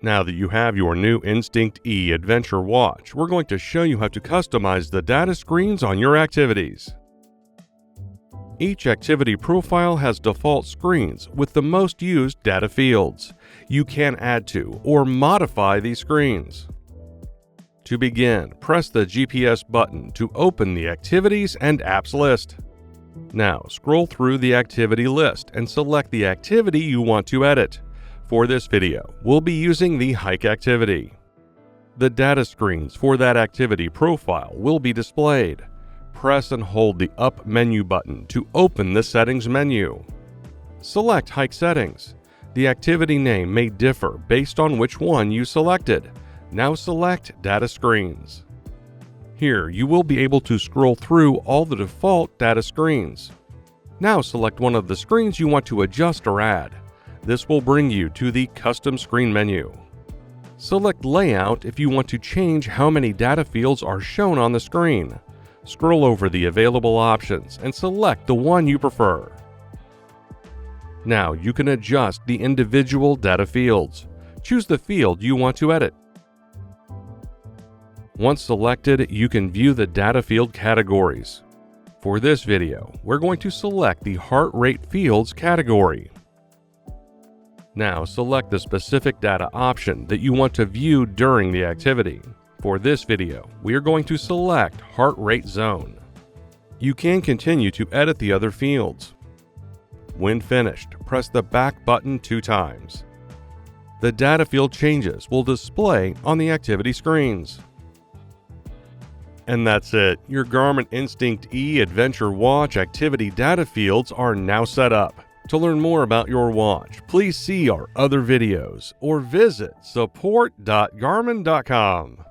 Now that you have your new InstinctE Adventure watch, we're going to show you how to customize the data screens on your activities. Each activity profile has default screens with the most used data fields. You can add to or modify these screens. To begin, press the GPS button to open the Activities and Apps list. Now, scroll through the activity list and select the activity you want to edit. For this video, we'll be using the hike activity. The data screens for that activity profile will be displayed. Press and hold the Up menu button to open the Settings menu. Select Hike Settings. The activity name may differ based on which one you selected. Now select Data Screens. Here, you will be able to scroll through all the default data screens. Now select one of the screens you want to adjust or add. This will bring you to the Custom Screen menu. Select Layout if you want to change how many data fields are shown on the screen. Scroll over the available options and select the one you prefer. Now you can adjust the individual data fields. Choose the field you want to edit. Once selected, you can view the data field categories. For this video, we're going to select the Heart Rate Fields category. Now select the specific data option that you want to view during the activity. For this video, we are going to select Heart Rate Zone. You can continue to edit the other fields. When finished, press the back button 2 times. The data field changes will display on the activity screens. And that's it. Your Garmin InstinctE Adventure Watch activity data fields are now set up. To learn more about your watch, please see our other videos or visit support.garmin.com.